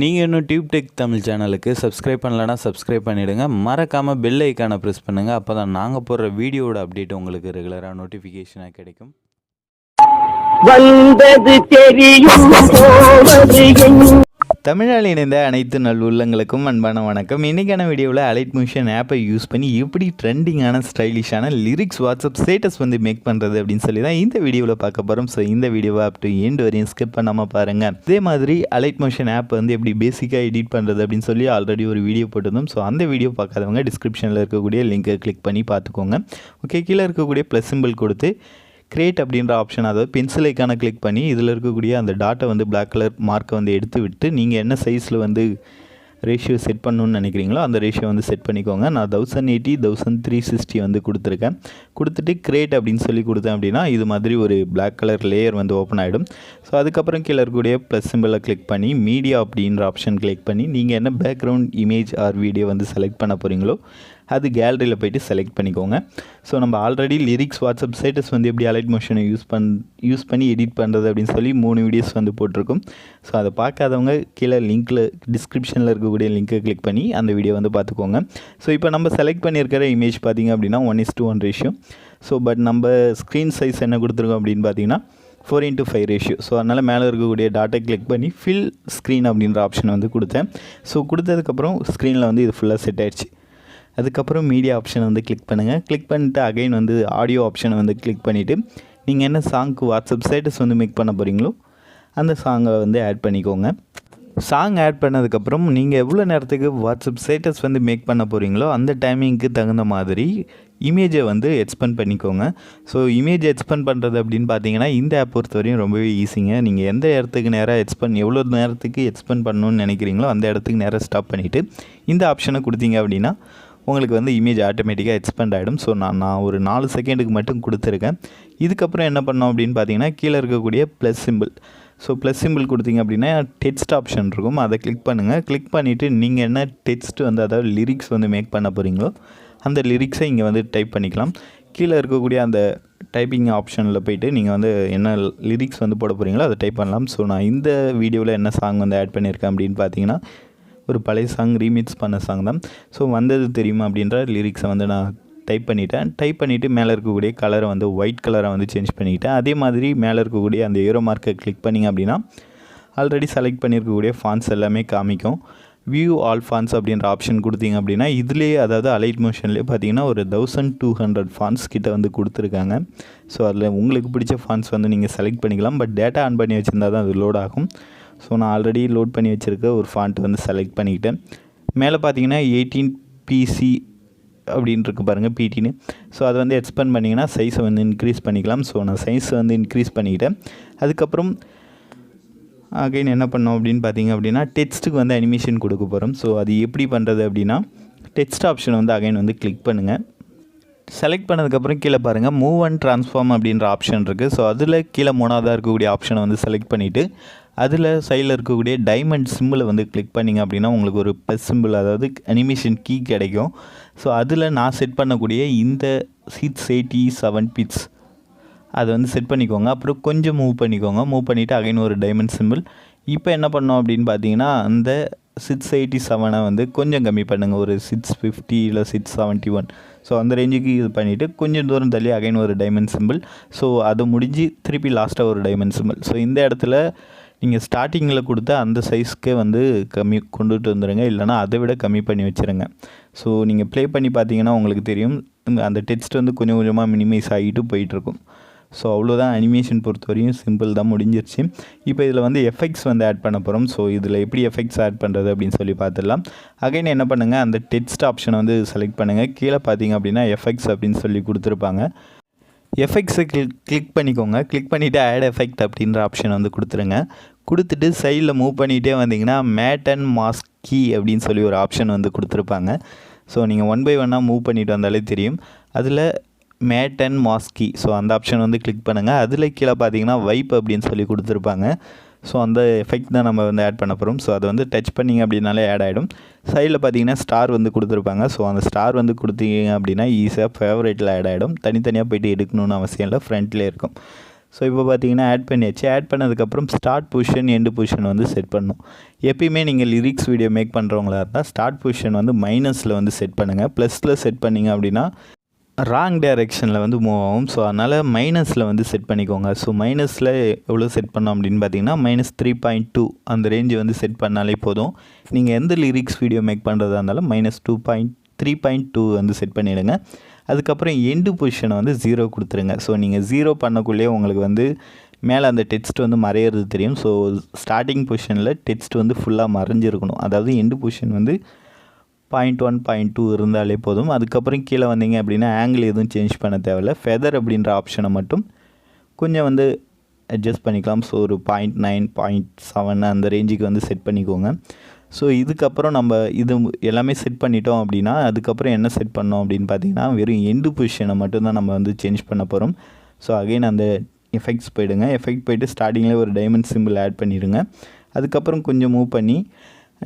நீங்கள் இன்னும் TubeTech தமிழ் சேனலுக்கு சப்ஸ்கிரைப் பண்ணலன்னா சப்ஸ்கிரைப் பண்ணிவிடுங்க. மறக்காமல் பெல் ஐக்கானை ப்ரெஸ் பண்ணுங்கள். அப்போ தான் நாங்கள் போடுற வீடியோட அப்டேட் உங்களுக்கு ரெகுலராக நோட்டிஃபிகேஷனாக கிடைக்கும். வந்தது தெரியும் போவது தமிழால் இணைந்த அனைத்து நல்லுள்ளங்களுக்கும் அன்பான வணக்கம். இன்றைக்கான வீடியோவில் அலைட் மியூசியன் ஆப்பை யூஸ் பண்ணி எப்படி ட்ரெண்டிங்கான ஸ்டைலிஷான லிரிக்ஸ் வாட்ஸ்அப் ஸ்டேட்டஸ் மேக் பண்ணுறது அப்படின்னு சொல்லி தான் இந்த வீடியோவில் பார்க்க போகிறோம். ஸோ இந்த வீடியோவை அப் டு எண்ட் வரையும் ஸ்கிப் பண்ணாமல் பாருங்கள். அதே மாதிரி அலைட் மியூசியன் ஆப் எப்படி பேசிக்காக எடிட் பண்ணுறது அப்படின்னு சொல்லி ஆல்ரெடி ஒரு வீடியோ போட்டிருந்தோம். ஸோ அந்த வீடியோ பார்க்காதவங்க டிஸ்கிரிப்ஷனில் இருக்கக்கூடிய லிங்கை கிளிக் பண்ணி பார்த்துக்கோங்க. ஓகே, கீழே இருக்கக்கூடிய ப்ளஸ் சிம்பிள் கொடுத்து கிரியேட் அப்படின்ற ஆப்ஷன், அதாவது பென்சில் ஐக்கானை கிளிக் பண்ணி இதில் இருக்கக்கூடிய அந்த டாட்டை பிளாக் கலர் மார்க்கை எடுத்து விட்டு நீங்கள் என்ன சைஸில் ரேஷியோ செட் பண்ணணுன்னு நினைக்கிறீங்களோ அந்த ரேஷியோ செட் பண்ணிக்கோங்க. நான் 1080 1360 கொடுத்துருக்கேன். கொடுத்துட்டு கிரியேட் அப்படின்னு சொல்லி கொடுத்தேன் அப்படின்னா இது மாதிரி ஒரு பிளாக் கலர் லேயர் ஓப்பன் ஆகிடும். ஸோ அதுக்கப்புறம் கீழே இருக்கக்கூடிய ப்ளஸ் சிம்பிளை கிளிக் பண்ணி மீடியா அப்படின்ற ஆப்ஷன் கிளிக் பண்ணி நீங்கள் என்ன background image R video select பண்ண போகிறீங்களோ அது கேலரியில் போய்ட்டு செலக்ட் பண்ணிக்கோங்க. ஸோ நம்ம ஆல்ரெடி லிரிக்ஸ் வாட்ஸ்அப் ஸ்டேட்டஸ் எப்படி அலைட் மோஷனை யூஸ் பண்ணி எடிட் பண்ணுறது அப்படின்னு சொல்லி 3 வீடியோஸ் போட்டிருக்கோம். ஸோ அதை பார்க்காதவங்க கீழே லிங்க்கில் டிஸ்கிரிப்ஷனில் இருக்கக்கூடிய லிங்க்கை கிளிக் பண்ணி அந்த வீடியோ பார்த்துக்கோங்க. ஸோ இப்போ நம்ம செலக்ட் பண்ணியிருக்கிற இமேஜ் பார்த்திங்க அப்படின்னா 1:1 ரேஷியோ. ஸோ பட் நம்ம ஸ்க்ரீன் சைஸ் என்ன கொடுத்துருக்கோம் அப்படின்னு பார்த்தீங்கன்னா 4:5 ரேஷியோ. ஸோ அதனால் மேலே இருக்கக்கூடிய டாட்டை கிளிக் பண்ணி ஃபில் ஸ்க்ரீன் அப்படின்ற ஆப்ஷனை கொடுத்தேன். ஸோ கொடுத்ததுக்கப்புறம் ஸ்க்ரீனில் இது ஃபுல்லாக செட் ஆகிடுச்சு. அதுக்கப்புறம் மீடியா ஆப்ஷனை கிளிக் பண்ணுங்கள். கிளிக் பண்ணிட்டு அகைன் ஆடியோ ஆப்ஷனை கிளிக் பண்ணிவிட்டு நீங்கள் என்ன சாங்க்கு வாட்ஸ்அப் ஸ்டேட்டஸ் மேக் பண்ண போகிறீங்களோ அந்த சாங்கை ஆட் பண்ணிக்கோங்க. சாங் ஆட் பண்ணதுக்கப்புறம் நீங்கள் எவ்வளோ நேரத்துக்கு வாட்ஸ்அப் ஸ்டேட்டஸ் மேக் பண்ண போகிறீங்களோ அந்த டைமிங்க்கு தகுந்த மாதிரி இமேஜை எக்ஸ்பெண்ட் பண்ணிக்கோங்க. ஸோ இமேஜ் எக்ஸ்பெண்ட் பண்ணுறது அப்படின்னு பார்த்தீங்கன்னா இந்த ஆப் பொறுத்தவரையும் ரொம்பவே ஈஸிங்க. நீங்கள் எந்த இடத்துக்கு நேராக எவ்வளோ நேரத்துக்கு எக்ஸ்பெண்ட் பண்ணணும்னு நினைக்கிறீங்களோ அந்த இடத்துக்கு நேராக ஸ்டாப் பண்ணிவிட்டு இந்த ஆப்ஷனை கொடுத்தீங்க அப்படின்னா உங்களுக்கு இமேஜ் ஆட்டோமேட்டிக்காக எக்ஸ்பெண்ட் ஆகிடும். ஸோ நான் ஒரு 4 செகண்டுக்கு மட்டும் கொடுத்துருக்கேன். இதுக்கப்புறம் என்ன பண்ணோம் அப்படின்னு பார்த்தீங்கன்னா கீழே இருக்கக்கூடிய plus symbol. So plus symbol கொடுத்தீங்க அப்படின்னா டெக்ஸ்ட் ஆப்ஷன் இருக்கும், அதை கிளிக் பண்ணுங்கள். கிளிக் பண்ணிவிட்டு நீங்கள் என்ன டெக்ஸ்ட் அதாவது லிரிக்ஸ் மேக் பண்ண போகிறீங்களோ அந்த லிரிக்ஸை இங்கே டைப் பண்ணிக்கலாம். கீழே இருக்கக்கூடிய அந்த டைப்பிங் ஆப்ஷனில் போய்ட்டு நீங்கள் என்ன லிரிக்ஸ் போட போகிறீங்களோ அதை டைப் பண்ணலாம். ஸோ நான் இந்த வீடியோவில் என்ன சாங் ஆட் பண்ணியிருக்கேன் அப்படின்னு பார்த்தீங்கன்னா ஒரு பழைய சாங் ரீமிக்ஸ் பண்ண சாங் தான். ஸோ வந்தது தெரியுமா அப்படின்ற லிரிக்ஸை நான் டைப் பண்ணிவிட்டேன். டைப் பண்ணிவிட்டு மேலே இருக்கக்கூடிய கலரை ஒயிட் கலரை சேஞ்ச் பண்ணிக்கிட்டேன். அதே மாதிரி மேலே இருக்கக்கூடிய அந்த ஏரோ மார்க்கை கிளிக் பண்ணிங்க அப்படின்னா ஆல்ரெடி செலக்ட் பண்ணியிருக்கக்கூடிய ஃபான்ஸ் எல்லாமே காமிக்கும். வியூ ஆல் ஃபான்ஸ் அப்படின்ற ஆப்ஷன் கொடுத்தீங்க அப்படின்னா இதுலேயே, அதாவது அலைட் மோஷன்லேயே பார்த்தீங்கன்னா ஒரு 1200 ஃபான்ஸ் கிட்ட கொடுத்துருக்காங்க. ஸோ அதில் உங்களுக்கு பிடிச்ச ஃபான்ஸ் நீங்கள் செலக்ட் பண்ணிக்கலாம். பட் டேட்டா ஆன் பண்ணி வச்சுருந்தா தான் அது லோட் ஆகும். ஸோ நான் ஆல்ரெடி லோட் பண்ணி வச்சுருக்க ஒரு ஃபாண்ட் செலக்ட் பண்ணிக்கிட்டேன். மேலே பார்த்தீங்கன்னா 18 PC அப்படின்ட்டு பாருங்கள், PTன்னு. ஸோ அதை எக்ஸ்பெண்ட் பண்ணிங்கன்னா சைஸை இன்க்ரீஸ் பண்ணிக்கலாம். ஸோ நான் சைஸை இன்க்ரீஸ் பண்ணிக்கிட்டேன். அதுக்கப்புறம் அகைன் என்ன பண்ணோம் அப்படின்னு பார்த்தீங்க அப்படின்னா டெக்ஸ்ட்டுக்கு அனிமேஷன் கொடுக்க போகிறோம். ஸோ அது எப்படி பண்ணுறது அப்படின்னா டெக்ஸ்ட் ஆப்ஷன் அகைன் கிளிக் பண்ணுங்கள். செலக்ட் பண்ணதுக்கப்புறம் கீழே பாருங்கள் மூவ் அண்ட் ட்ரான்ஸ்ஃபார்ம் அப்படின்ற ஆப்ஷன் இருக்குது. ஸோ அதில் கீழே 3ஆவதாக இருக்கக்கூடிய ஆப்ஷனை செலக்ட் பண்ணிவிட்டு அதில் சைடில் இருக்கக்கூடிய டைமண்ட் சிம்பிளை கிளிக் பண்ணிங்க அப்படின்னா உங்களுக்கு ஒரு ப்ளஸ் சிம்பிள், அதாவது அனிமேஷன் கீ கிடைக்கும். ஸோ அதில் நான் செட் பண்ணக்கூடிய இந்த 687 பிட்ஸ் அதை செட் பண்ணிக்கோங்க. அப்புறம் கொஞ்சம் மூவ் பண்ணிக்கோங்க. மூவ் பண்ணிவிட்டு அகைன் ஒரு டைமண்ட் சிம்பிள். இப்போ என்ன பண்ணோம் அப்படின்னு பார்த்தீங்கன்னா அந்த 687 கொஞ்சம் கம்மி பண்ணுங்கள், ஒரு 650 இல்லை 671. ஸோ அந்த ரேஞ்சுக்கு இது பண்ணிவிட்டு கொஞ்சம் தூரம் தள்ளி அகைன் ஒரு டைமண்ட் சிம்பிள். ஸோ அது முடிஞ்சு திருப்பி லாஸ்ட்டாக ஒரு டைமண்ட் சிம்பிள். ஸோ இந்த இடத்துல நீங்கள் ஸ்டார்டிங்கில் கொடுத்த அந்த சைஸ்க்கே கம்மி கொண்டுட்டு வந்துடுங்க, இல்லைனா அதை விட கம்மி பண்ணி வச்சுருங்க. ஸோ நீங்கள் ப்ளே பண்ணி பார்த்தீங்கன்னா உங்களுக்கு தெரியும் அந்த டெக்ஸ்ட் கொஞ்சம் கொஞ்சமாக மினிமைஸ் ஆகிட்டு போயிட்டுருக்கும். ஸோ அவ்வளோதான், அனிமேஷன் பொறுத்தவரையும் சிம்பிள் தான், முடிஞ்சிருச்சு. இப்போ இதில் எஃபெக்ட்ஸ் ஆட் பண்ண போகிறோம். ஸோ இதில் எப்படி எஃபெக்ட்ஸ் ஆட் பண்ணுறது அப்படின்னு சொல்லி பார்த்துடலாம். அகைன் என்ன பண்ணுங்கள், அந்த டெக்ஸ்ட் ஆப்ஷனை செலக்ட் பண்ணுங்கள். கீழே பார்த்தீங்க அப்படின்னா எஃபெக்ட்ஸ் அப்படின்னு சொல்லி கொடுத்துருப்பாங்க. எஃபெக்ட்ஸை கிளிக் பண்ணிக்கோங்க. கிளிக் பண்ணிவிட்டு ஆட் எஃபெக்ட் அப்படின்ற ஆப்ஷன் கொடுத்துருங்க. கொடுத்துட்டு சைடில் மூவ் பண்ணிகிட்டே வந்தீங்கன்னா மேட் அண்ட் மாஸ்க் கீ அப்படின்னு சொல்லி ஒரு ஆப்ஷன் கொடுத்துருப்பாங்க. ஸோ நீங்கள் 1 by 1 மூவ் பண்ணிட்டு வந்தாலே தெரியும். அதில் மேட் அண்ட் மாஸ்கி, ஸோ அந்த ஆப்ஷன் கிளிக் பண்ணுங்கள். அதில் கீழே பார்த்தீங்கன்னா வைப் அப்படின்னு சொல்லி கொடுத்துருப்பாங்க. ஸோ அந்த எஃபெக்ட் தான் நம்ம ஆட் பண்ண போகிறோம். ஸோ அதை டச் பண்ணிங்க அப்படின்னாலே ஆட் ஆகிடும். சைடில் பார்த்தீங்கன்னா ஸ்டார் கொடுத்துருப்பாங்க. ஸோ அந்த ஸ்டார் கொடுத்தீங்க அப்படின்னா ஈஸியாக ஃபேவரேட்டில் ஆட் ஆகிடும். தனித்தனியாக போய்ட்டு எடுக்கணும்னு அவசியம் இல்லை, ஃப்ரண்ட்லேயே இருக்கும். ஸோ இப்போ பார்த்தீங்கன்னா ஆட் பண்ணியாச்சு. ஆட் பண்ணதுக்கப்புறம் ஸ்டார்ட் பொசிஷன் எண்டு பொசிஷன் வந்து செட் பண்ணணும். எப்பயுமே நீங்கள் லிரிக்ஸ் வீடியோ மேக் பண்ணுறவங்களா இருந்தால் ஸ்டார்ட் பொசிஷன் வந்து மைனஸில் வந்து செட் பண்ணுங்கள். ப்ளஸில் செட் பண்ணிங்க அப்படின்னா ராங் டைரெக்ஷனில் வந்து மூவ் ஆகும். ஸோ அதனால் மைனஸில் வந்து செட் பண்ணிக்கோங்க. ஸோ மைனஸில் எவ்வளோ செட் பண்ணோம் அப்படின்னு பார்த்தீங்கன்னா -3.2 அந்த ரேஞ்சு வந்து செட் பண்ணாலே போதும். நீங்கள் எந்த லிரிக்ஸ் வீடியோ மேக் பண்ணுறதா இருந்தாலும் -3.2 வந்து செட் பண்ணிவிடுங்க. அதுக்கப்புறம் எண்டு பொசிஷனை வந்து 0 கொடுத்துருங்க. ஸோ நீங்கள் 0 பண்ணக்குள்ளேயே உங்களுக்கு வந்து மேலே அந்த டெக்ஸ்ட் வந்து மறையிறது தெரியும். ஸோ ஸ்டார்டிங் பொசிஷனில் டெக்ஸ்ட் வந்து ஃபுல்லாக மறைஞ்சிருக்கணும். அதாவது எண்டு பொசிஷன் வந்து 0.1 0.2 இருந்தாலே போதும். அதுக்கப்புறம் கீழே வந்தீங்க அப்படின்னா ஆங்கிள் எதுவும் சேஞ்ச் பண்ண தேவையில்லை. ஃபெதர் அப்படின்ற ஆப்ஷனை மட்டும் கொஞ்சம் வந்து அட்ஜஸ்ட் பண்ணிக்கலாம். ஸோ ஒரு 0.9 0.7 அந்த ரேஞ்சுக்கு வந்து செட் பண்ணிக்கோங்க. ஸோ இதுக்கப்புறம் நம்ம இது எல்லாமே செட் பண்ணிட்டோம் அப்படின்னா அதுக்கப்புறம் என்ன செட் பண்ணோம் அப்படின்னு பார்த்தீங்கன்னா வெறும் எண்டு பொசிஷனை மட்டும்தான் நம்ம வந்து சேஞ்ச் பண்ண போகிறோம். ஸோ அகைன் அந்த எஃபெக்ட்ஸ் போயிடுங்க. எஃபெக்ட் போய்ட்டு ஸ்டார்டிங்கில் ஒரு டைமண்ட் சிம்பிள் ஆட் பண்ணிடுங்க. அதுக்கப்புறம் கொஞ்சம் மூவ் பண்ணி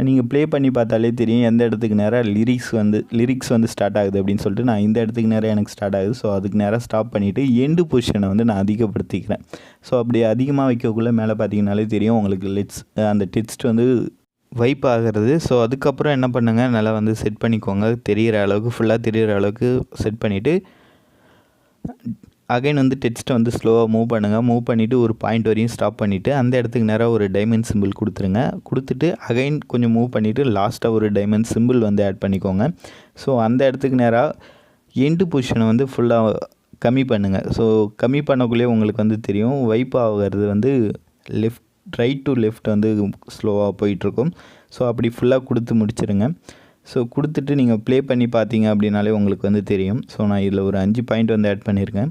நீங்கள் ப்ளே பண்ணி பார்த்தாலே தெரியும் எந்த இடத்துக்கு நேராக லிரிக்ஸ் வந்து ஸ்டார்ட் ஆகுது அப்படின்னு சொல்லிட்டு நான் இந்த இடத்துக்கு நேராக எனக்கு ஸ்டார்ட் ஆகுது. ஸோ அதுக்கு நேராக ஸ்டாப் பண்ணிவிட்டு எண்டு பொசிஷனை வந்து நான் அதிகப்படுத்திக்கிறேன். ஸோ அப்படி அதிகமாக வைக்கக்குள்ளே மேலே பார்த்தீங்கனாலே தெரியும் உங்களுக்கு அந்த டெக்ஸ்ட் வந்து வைப் ஆகிறது. ஸோ அதுக்கப்புறம் என்ன பண்ணுங்கள், நல்லா வந்து செட் பண்ணிக்கோங்க. தெரிகிற அளவுக்கு ஃபுல்லாக தெரிகிற அளவுக்கு செட் பண்ணிவிட்டு அகைன் வந்து டெக்ஸ்ட்டை வந்து ஸ்லோவாக மூவ் பண்ணுங்கள். மூவ் பண்ணிவிட்டு ஒரு பாயிண்ட் வரையும் ஸ்டாப் பண்ணிவிட்டு அந்த இடத்துக்கு நேராக ஒரு டைமண்ட் சிம்பிள் கொடுத்துருங்க. கொடுத்துட்டு அகைன் கொஞ்சம் மூவ் பண்ணிவிட்டு லாஸ்ட்டாக ஒரு டைமண்ட் சிம்பிள் வந்து ஆட் பண்ணிக்கோங்க. ஸோ அந்த இடத்துக்கு நேராக எண்டு பொசிஷனை வந்து ஃபுல்லாக கம்மி பண்ணுங்கள். ஸோ கம்மி பண்ணக்குள்ளேயே உங்களுக்கு வந்து தெரியும் வைப் ஆகிறது வந்து ரைட் டு லெஃப்ட் வந்து ஸ்லோவாக போயிட்டுருக்கும். ஸோ அப்படி ஃபுல்லாக கொடுத்து முடிச்சிருங்க. ஸோ கொடுத்துட்டு நீங்கள் ப்ளே பண்ணி பார்த்தீங்க அப்படின்னாலே உங்களுக்கு வந்து தெரியும். ஸோ நான் இதில் ஒரு 5 பாயிண்ட் வந்து ஆட் பண்ணியிருக்கேன்.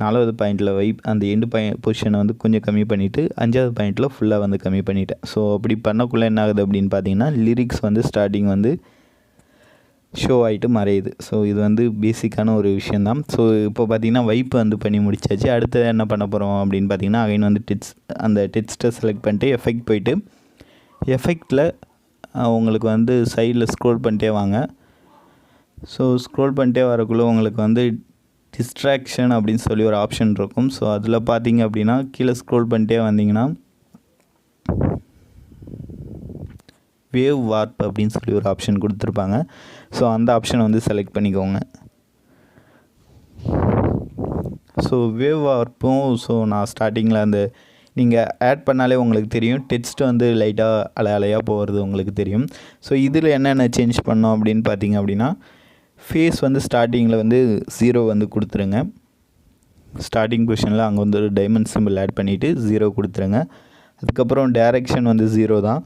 4வது பாயிண்ட்டில் அந்த எண்டு பொசிஷனை வந்து கொஞ்சம் கம்மி பண்ணிவிட்டு 5வது பாயிண்ட்டில் ஃபுல்லாக வந்து கம்மி பண்ணிவிட்டேன். ஸோ அப்படி பண்ணக்குள்ளே என்ன ஆகுது அப்படின்னு பார்த்தீங்கன்னா லிரிக்ஸ் வந்து ஸ்டார்டிங் வந்து ஷோ ஆகிட்டு மறையுது. ஸோ இது வந்து பேசிக்கான ஒரு விஷயந்தான். ஸோ இப்போ பார்த்திங்கன்னா வைப் வந்து பண்ணி முடிச்சாச்சு. அடுத்தது என்ன பண்ண போகிறோம் அப்படின்னு பார்த்திங்கன்னா அகைன் வந்து அந்த டெக்ஸ்ட்டை செலக்ட் பண்ணிட்டு எஃபெக்ட் போய்ட்டு எஃபெக்டில் உங்களுக்கு வந்து சைடில் ஸ்க்ரோல் பண்ணிட்டே வாங்க. ஸோ ஸ்க்ரோல் பண்ணிட்டே வரக்குள்ளே உங்களுக்கு வந்து டிஸ்ட்ராக்ஷன் அப்படின்னு சொல்லி ஒரு ஆப்ஷன் இருக்கும். ஸோ அதில் பார்த்தீங்க அப்படின்னா கீழே ஸ்க்ரோல் பண்ணிட்டே வந்தீங்கன்னா வேவ் வார்ப் அப்படின்னு சொல்லி ஒரு ஆப்ஷன் கொடுத்துருப்பாங்க. ஸோ அந்த ஆப்ஷனை வந்து செலக்ட் பண்ணிக்கோங்க. ஸோ வேவ் வார்ப்பும் நான் ஸ்டார்டிங்கில் அந்த நீங்கள் ஆட் பண்ணாலே உங்களுக்கு தெரியும் டெக்ஸ்ட் வந்து லைட்டாக அலையாக போகிறது உங்களுக்கு தெரியும். ஸோ இதில் என்னென்ன சேஞ்ச் பண்ணோம் அப்படின்னு பார்த்தீங்க அப்படின்னா ஃபேஸ் வந்து ஸ்டார்டிங்கில் வந்து 0 வந்து கொடுத்துருங்க. ஸ்டார்டிங் பொசிஷனில் அங்கே வந்து ஒரு டைமண்ட் சிம்பிள் ஆட் பண்ணிவிட்டு 0 கொடுத்துருங்க. அதுக்கப்புறம் டைரக்ஷன் வந்து 0 தான்.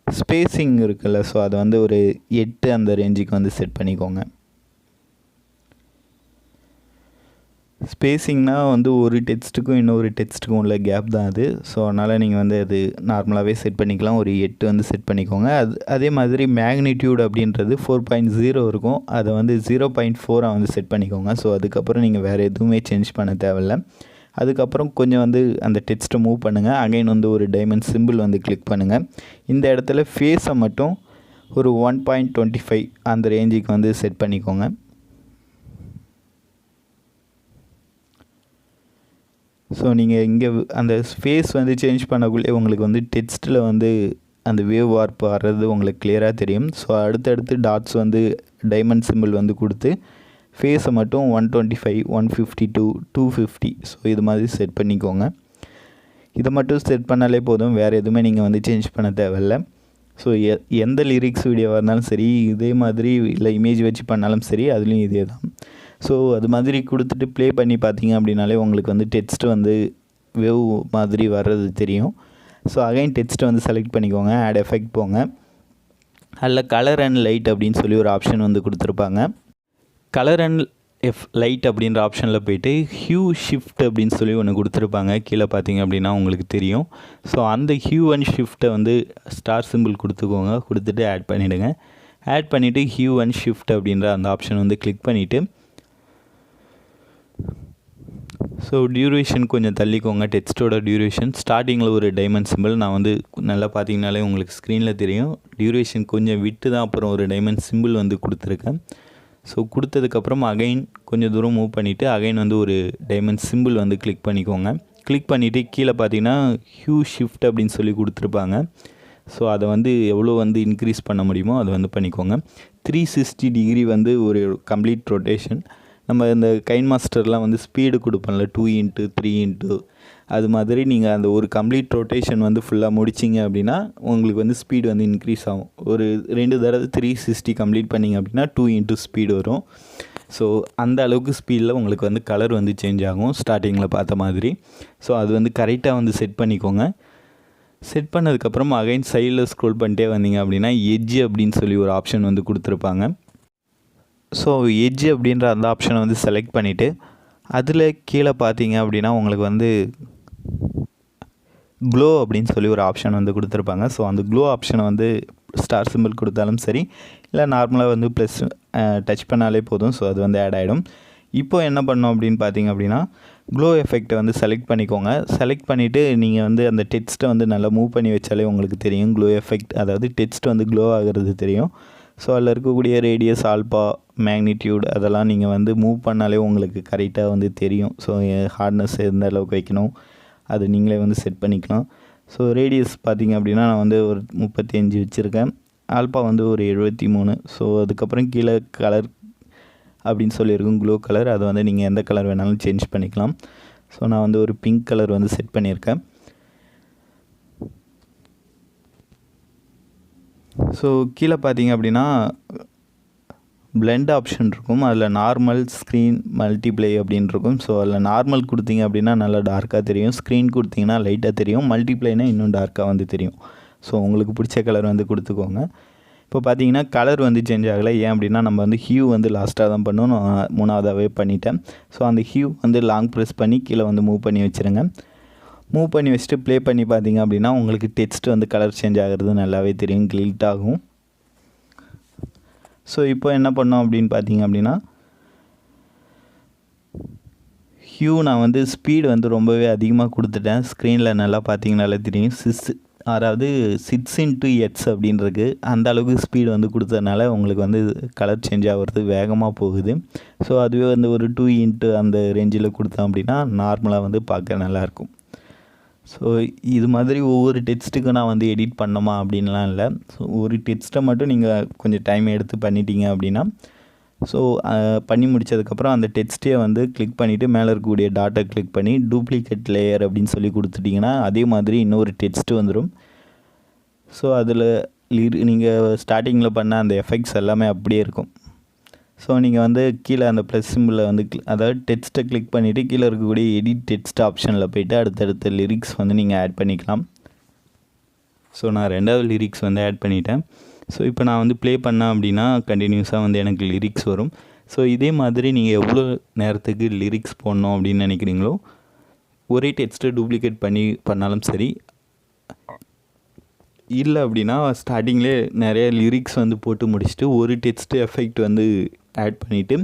ஸ்பேஸிங் இருக்குல்ல, ஸோ அதை வந்து ஒரு 8 அந்த ரேஞ்சுக்கு வந்து செட் பண்ணிக்கோங்க. ஸ்பேஸிங்னால் வந்து ஒரு டெக்ஸ்ட்டுக்கும் இன்னொரு டெக்ஸ்ட்டுக்கும் உள்ள கேப் தான் அது. ஸோ அதனால் நீங்கள் வந்து அது நார்மலாகவே செட் பண்ணிக்கலாம். ஒரு 8 வந்து செட் பண்ணிக்கோங்க. அதே மாதிரி மேக்னிடியூட் அப்படின்றது 4.0 இருக்கும். அதை வந்து 0.4 வந்து செட் பண்ணிக்கோங்க. ஸோ அதுக்கப்புறம் நீங்கள் வேறு எதுவுமே சேஞ்ச் பண்ண தேவையில்லை. அதுக்கப்புறம் கொஞ்சம் வந்து அந்த டெக்ஸ்ட்டை மூவ் பண்ணுங்கள். அகைன் வந்து ஒரு டைமண்ட் சிம்பிள் வந்து கிளிக் பண்ணுங்கள். இந்த இடத்துல ஃபேஸை மட்டும் ஒரு 1.25 அந்த ரேஞ்சுக்கு வந்து செட் பண்ணிக்கோங்க. ஸோ நீங்கள் இங்கே அந்த ஃபேஸ் வந்து சேஞ்ச் பண்ணக்குள்ளே உங்களுக்கு வந்து டெக்ஸ்ட்டில் வந்து அந்த வேவ் வார்ப் வர்றது உங்களுக்கு கிளியராக தெரியும். ஸோ அடுத்தடுத்து டாட்ஸ் வந்து டைமண்ட் சிம்பிள் வந்து கொடுத்து ஃபேஸை மட்டும் 125 152 250 ஸோ இது மாதிரி செட் பண்ணிக்கோங்க. இதை மட்டும் செட் பண்ணாலே போதும். வேறு எதுவுமே நீங்கள் வந்து சேஞ்ச் பண்ண தேவையில்லை. ஸோ எந்த லிரிக்ஸ் வீடியோவாக இருந்தாலும் சரி இதே மாதிரி இல்லை இமேஜ் வச்சு பண்ணாலும் சரி அதுலேயும் இதே தான். ஸோ அது மாதிரி கொடுத்துட்டு ப்ளே பண்ணி பார்த்தீங்க அப்படின்னாலே உங்களுக்கு வந்து டெக்ஸ்ட் வந்து வேவ் மாதிரி வர்றது தெரியும். ஸோ அகைன் டெக்ஸ்ட்டை வந்து செலக்ட் பண்ணிக்கோங்க. ஆட் எஃபெக்ட் போங்க. அதில் கலர் அண்ட் லைட் அப்படின்னு சொல்லி ஒரு ஆப்ஷன் வந்து கொடுத்துருப்பாங்க. கலர் அண்ட் லைட் அப்படின்ற ஆப்ஷனில் போய்ட்டு ஹியூ ஷிஃப்ட் அப்படின்னு சொல்லி ஒன்று கொடுத்துருப்பாங்க. கீழே பார்த்தீங்க அப்படின்னா உங்களுக்கு தெரியும். ஸோ அந்த ஹியூ அண்ட் ஷிஃப்ட்டை வந்து ஸ்டார் சிம்பிள் கொடுத்துக்கோங்க. கொடுத்துட்டு ஆட் பண்ணிவிடுங்க. ஆட் பண்ணிவிட்டு ஹியூ அண்ட் ஷிஃப்ட் அப்படின்ற அந்த ஆப்ஷன் வந்து கிளிக் பண்ணிவிட்டு ஸோ டியூரேஷன் கொஞ்சம் தள்ளிக்கோங்க. டெக்ஸ்ட்டோட டியூரேஷன் ஸ்டார்டிங்கில் ஒரு டைமண்ட் சிம்பிள் நான் வந்து நல்லா பார்த்தீங்கனாலே உங்களுக்கு ஸ்க்ரீனில் தெரியும். டியூரேஷன் கொஞ்சம் விட்டு தான் அப்புறம் ஒரு டைமண்ட் சிம்பிள் வந்து கொடுத்துருக்கேன். ஸோ கொடுத்ததுக்கப்புறம் அகைன் கொஞ்சம் தூரம் மூவ் பண்ணிவிட்டு அகைன் வந்து ஒரு டைமண்ட் சிம்பிள் வந்து கிளிக் பண்ணிக்கோங்க. கிளிக் பண்ணிவிட்டு கீழே பார்த்தீங்கன்னா ஹியூ ஷிஃப்ட் அப்படின்னு சொல்லி கொடுத்துருப்பாங்க. ஸோ அதை வந்து எவ்வளோ வந்து இன்க்ரீஸ் பண்ண முடியுமோ அதை வந்து பண்ணிக்கோங்க. 360 டிகிரி வந்து ஒரு கம்ப்ளீட் ரொட்டேஷன். நம்ம இந்த கைன் மாஸ்டர்லாம் வந்து ஸ்பீடு கொடுப்போம்ல 2x 3x, அது மாதிரி நீங்கள் அந்த ஒரு கம்ப்ளீட் ரொட்டேஷன் வந்து ஃபுல்லாக முடிச்சிங்க அப்படின்னா உங்களுக்கு வந்து ஸ்பீடு வந்து இன்க்ரீஸ் ஆகும். ஒரு 2 தடவை 360 கம்ப்ளீட் பண்ணிங்க அப்படின்னா 2x ஸ்பீடு வரும். ஸோ அந்த அளவுக்கு ஸ்பீடில் உங்களுக்கு வந்து கலர் வந்து சேஞ்ச் ஆகும் ஸ்டார்டிங்கில் பார்த்த மாதிரி. ஸோ அது வந்து கரெக்டாக வந்து செட் பண்ணிக்கோங்க. செட் பண்ணதுக்கப்புறம் அகைன் சைடில் ஸ்க்ரோல் பண்ணிட்டே வந்தீங்க அப்படின்னா எட்ஜ் அப்படின்னு சொல்லி ஒரு ஆப்ஷன் வந்து கொடுத்துருப்பாங்க. ஸோ எட்ஜ் அப்படின்ற அந்த ஆப்ஷனை வந்து செலக்ட் பண்ணிவிட்டு அதில் கீழே பார்த்தீங்க அப்படின்னா உங்களுக்கு வந்து க்ளோ அப்படின்னு சொல்லி ஒரு ஆப்ஷன் வந்து கொடுத்துருப்பாங்க. ஸோ அந்த க்ளோ ஆப்ஷனை வந்து ஸ்டார் சிம்பிள் கொடுத்தாலும் சரி, இல்லை நார்மலாக வந்து ப்ளஸ் டச் பண்ணாலே போதும். ஸோ அது வந்து ஆட் ஆகிடும். இப்போது என்ன பண்ணோம் அப்படின்னு பார்த்தீங்க அப்படின்னா க்ளோ எஃபெக்டை வந்து செலக்ட் பண்ணிக்கோங்க. செலக்ட் பண்ணிவிட்டு நீங்கள் வந்து அந்த டெக்ஸ்ட்டை வந்து நல்லா மூவ் பண்ணி வச்சாலே உங்களுக்கு தெரியும் க்ளோ எஃபெக்ட், அதாவது டெக்ஸ்ட் வந்து க்ளோ ஆகிறது தெரியும். ஸோ அதில் இருக்கக்கூடிய ரேடியஸ், ஆல்பா, மேக்னிடியூட் அதெல்லாம் நீங்கள் வந்து மூவ் பண்ணாலே உங்களுக்கு கரெக்டாக வந்து தெரியும். ஸோ ஹார்ட்னஸ் எந்த அளவுக்கு வைக்கணும் அது நீங்களே வந்து செட் பண்ணிக்கலாம். ஸோ ரேடியஸ் பார்த்திங்க அப்படின்னா நான் வந்து ஒரு 35 வச்சுருக்கேன். ஆல்பா வந்து ஒரு 73. ஸோ அதுக்கப்புறம் கீழே கலர் அப்படின்னு சொல்லியிருக்கும் க்ளோ கலர், அதை வந்து நீங்கள் எந்த கலர் வேணாலும் சேஞ்ச் பண்ணிக்கலாம். ஸோ நான் வந்து ஒரு பிங்க் கலர் வந்து செட் பண்ணியிருக்கேன். ஸோ கீழே பார்த்தீங்க அப்படின்னா பிளெண்ட் ஆப்ஷன் இருக்கும். அதில் நார்மல், ஸ்க்ரீன், மல்டிப்ளை அப்படின்னு இருக்கும். ஸோ அதில் நார்மல் கொடுத்தீங்க அப்படின்னா நல்லா டார்க்காக தெரியும். ஸ்க்ரீன் கொடுத்தீங்கன்னா லைட்டாக தெரியும். மல்டிப்ளைனா இன்னும் டார்க்காக வந்து தெரியும். ஸோ உங்களுக்கு பிடிச்ச கலர் வந்து கொடுத்துக்கோங்க. இப்போ பார்த்தீங்கன்னா கலர் வந்து சேஞ்ச் ஆகலை. ஏன் அப்படின்னா நம்ம வந்து ஹியூ வந்து லாஸ்ட்டாக தான் பண்ணணும். நான் 3ஆவதாகவே பண்ணிட்டேன். ஸோ அந்த ஹியூ வந்து லாங் ப்ரெஸ் பண்ணி கீழே வந்து மூவ் பண்ணி வச்சுருங்க. மூவ் பண்ணி வச்சுட்டு ப்ளே பண்ணி பார்த்தீங்க அப்படின்னா உங்களுக்கு டெக்ஸ்ட் வந்து கலர் சேஞ்ச் ஆகிறது நல்லாவே தெரியும், கிளிட் ஆகும். ஸோ இப்போ என்ன பண்ணோம் அப்படின்னு பார்த்தீங்க அப்படின்னா ஹியூ நான் வந்து ஸ்பீடு வந்து ரொம்பவே அதிகமாக கொடுத்துட்டேன். ஸ்க்ரீனில் நல்லா பார்த்தீங்கனாலே தெரியும். 6x அப்படின்றது அந்த அளவுக்கு ஸ்பீடு வந்து கொடுத்ததுனால உங்களுக்கு வந்து கலர் சேஞ்ச் ஆகிறது வேகமாக போகுது. ஸோ அதுவே வந்து ஒரு 2x அந்த ரேஞ்சில் கொடுத்தோம் அப்படின்னா நார்மலாக வந்து பார்க்க நல்லாயிருக்கும். ஸோ இது மாதிரி ஒவ்வொரு டெக்ஸ்ட்டுக்கும் நான் வந்து எடிட் பண்ணோமா அப்படின்லாம் இல்லை. ஸோ ஒரு டெக்ஸ்ட்டை மட்டும் நீங்கள் கொஞ்சம் டைம் எடுத்து பண்ணிட்டீங்க அப்படின்னா ஸோ பண்ணி முடித்ததுக்கப்புறம் அந்த டெக்ஸ்ட்டே வந்து கிளிக் பண்ணிவிட்டு மேலே இருக்கக்கூடிய டாட்டை கிளிக் பண்ணி டூப்ளிகேட் லேயர் அப்படின்னு சொல்லி கொடுத்துட்டிங்கன்னா அதே மாதிரி இன்னொரு டெக்ஸ்ட்டு வந்துடும். ஸோ அதில் நீங்கள் ஸ்டார்டிங்கில் பண்ண அந்த எஃபெக்ட்ஸ் எல்லாமே அப்படியே இருக்கும். ஸோ நீங்கள் வந்து கீழே அந்த ப்ளஸ் சிம்பிளில் வந்து அதாவது டெக்ஸ்ட்டை கிளிக் பண்ணிவிட்டு கீழே இருக்கக்கூடிய எடிட் டெக்ஸ்ட் ஆப்ஷனில் போய்ட்டு அடுத்தடுத்த லிரிக்ஸ் வந்து நீங்கள் ஆட் பண்ணிக்கலாம். ஸோ நான் 2வது லிரிக்ஸ் வந்து ஆட் பண்ணிட்டேன். ஸோ இப்போ நான் வந்து ப்ளே பண்ணேன் அப்படின்னா கண்டினியூஸாக வந்து எனக்கு லிரிக்ஸ் வரும். ஸோ இதே மாதிரி நீங்கள் எவ்வளோ நேரத்துக்கு லிரிக்ஸ் போடணும் அப்படின்னு நினைக்கிறீங்களோ ஒரே டெக்ஸ்ட்டை டூப்ளிகேட் பண்ணாலும் சரி, இல்லை அப்படின்னா ஸ்டார்டிங்லேயே நிறைய லிரிக்ஸ் வந்து போட்டு முடிச்சுட்டு ஒரு டெக்ஸ்ட்டு எஃபெக்ட் வந்து ஆட் பண்ணிவிட்டு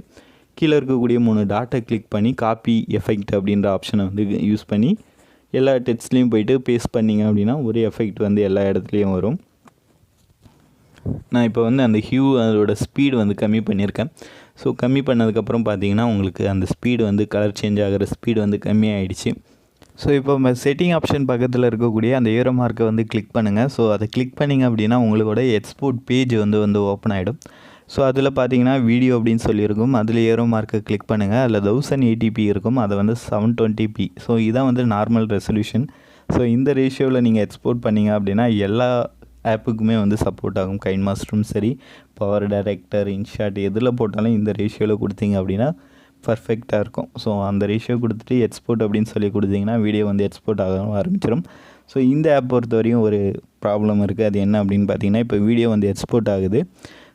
கீழே இருக்கக்கூடிய 3 டாட்டை கிளிக் பண்ணி காப்பி எஃபெக்ட் அப்படின்ற ஆப்ஷனை வந்து யூஸ் பண்ணி எல்லா டெக்ஸ்ட்லேயும் போயிட்டு பேஸ்ட் பண்ணிங்க அப்படின்னா ஒரு எஃபெக்ட் வந்து எல்லா இடத்துலையும் வரும். நான் இப்போ வந்து அந்த ஹியூ அதோட ஸ்பீடு வந்து கம்மி பண்ணியிருக்கேன். ஸோ கம்மி பண்ணதுக்கப்புறம் பார்த்தீங்கன்னா உங்களுக்கு அந்த ஸ்பீடு வந்து கலர் சேஞ்ச் ஆகிற ஸ்பீடு வந்து கம்மியாகிடுச்சு. ஸோ இப்போ செட்டிங் ஆப்ஷன் பக்கத்தில் இருக்கக்கூடிய அந்த ஏரோ மார்க்கை வந்து கிளிக் பண்ணுங்கள். ஸோ அதை கிளிக் பண்ணிங்க அப்படின்னா உங்களோட எக்ஸ்போர்ட் பேஜ் வந்து ஓப்பன் ஆகிடும். ஸோ அதில் பார்த்தீங்கன்னா வீடியோ அப்படின்னு சொல்லியிருக்கும். அதில் ஏரோ மார்க்கை கிளிக் பண்ணுங்கள். அதில் 1080p இருக்கும், அதை வந்து 720p. ஸோ இதான் வந்து நார்மல் ரெசல்யூஷன். ஸோ இந்த ரேஷியோவில் நீங்கள் எக்ஸ்போர்ட் பண்ணிங்க அப்படின்னா எல்லா ஆப்புக்குமே வந்து சப்போர்ட் ஆகும். கைன் மாஸ்டரும் சரி, பவர் டைரக்டர், இன்ஷாட் எதில் போட்டாலும் இந்த ரேஷியோவில் கொடுத்தீங்க அப்படின்னா பர்ஃபெக்டாக இருக்கும். ஸோ அந்த ரேஷியோ கொடுத்துட்டு எக்ஸ்போர்ட் அப்படின்னு சொல்லி கொடுத்தீங்கன்னா வீடியோ வந்து எக்ஸ்போர்ட் ஆக ஆரம்பிச்சிடும். ஸோ இந்த ஆப் பொறுத்த வரையும் ஒரு ப்ராப்ளம் இருக்குது. அது என்ன அப்படின்னு பார்த்தீங்கன்னா இப்போ வீடியோ வந்து எக்ஸ்போர்ட் ஆகுது.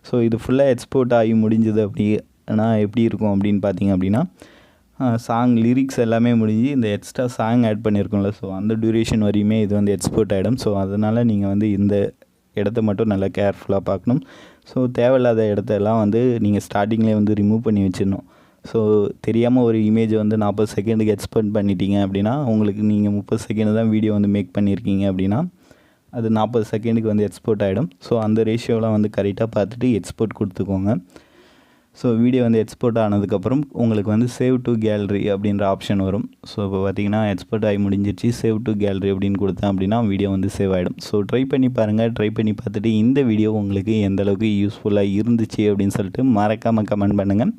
ஸோ இது ஃபுல்லாக எக்ஸ்போர்ட் ஆகி முடிஞ்சது அப்படின்னா எப்படி இருக்கும் அப்படின்னு பார்த்தீங்க அப்படின்னா சாங் லிரிக்ஸ் எல்லாமே முடிஞ்சு இந்த எக்ஸ்ட்ரா சாங் ஆட் பண்ணியிருக்கோம்ல, ஸோ அந்த டியூரேஷன் வரையுமே இது வந்து எக்ஸ்போர்ட் ஆகிடும். ஸோ அதனால் நீங்கள் வந்து இந்த இடத்த மட்டும் நல்லா கேர்ஃபுல்லாக பார்க்கணும். ஸோ தேவையில்லாத இடத்தெல்லாம் வந்து நீங்கள் ஸ்டார்டிங்லேயே வந்து ரிமூவ் பண்ணி வச்சிடணும். ஸோ தெரியாமல் ஒரு இமேஜை வந்து 40 செகண்டுக்கு எக்ஸ்போர்ட் பண்ணிட்டீங்க அப்படின்னா உங்களுக்கு நீங்கள் 30 செகண்டு தான் வீடியோ வந்து மேக் பண்ணியிருக்கீங்க அப்படின்னா அது 40 செகண்டுக்கு வந்து எக்ஸ்போர்ட் ஆகிடும். ஸோ அந்த ரேஷியோலாம் வந்து கரெக்டாக பார்த்துட்டு எக்ஸ்போர்ட் கொடுத்துக்கோங்க. ஸோ வீடியோ வந்து எக்ஸ்போர்ட் ஆனதுக்கப்புறம் உங்களுக்கு வந்து சேவ் டு கேலரி அப்படின்ற ஆப்ஷன் வரும். ஸோ இப்போ பார்த்தீங்கன்னா எக்ஸ்போர்ட் ஆகி முடிஞ்சிருச்சு. சேவ் டு கேலரி அப்படின்னு கொடுத்தேன் அப்படின்னா வீடியோ வந்து சேவ் ஆகிடும். ஸோ ட்ரை பண்ணி பாருங்கள். ட்ரை பண்ணி பார்த்துட்டு இந்த வீடியோ உங்களுக்கு எந்த அளவுக்கு யூஸ்ஃபுல்லாக இருந்துச்சு அப்படின்னு சொல்லிட்டு மறக்காமல் கமெண்ட் பண்ணுங்கள்.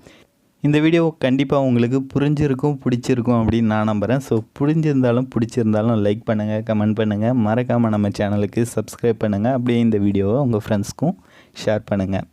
இந்த வீடியோ கண்டிப்பாக உங்களுக்கு புரிஞ்சிருக்கும், பிடிச்சிருக்கும் அப்படின்னு நான் நம்புகிறேன். ஸோ பிடிச்சிருந்தாலும் லைக் பண்ணுங்கள், கமெண்ட் பண்ணுங்கள். மறக்காமல் நம்ம சேனலுக்கு சப்ஸ்கிரைப் பண்ணுங்கள். அப்படியே இந்த வீடியோவை உங்கள் ஃப்ரெண்ட்ஸ்க்கும் ஷேர் பண்ணுங்கள்.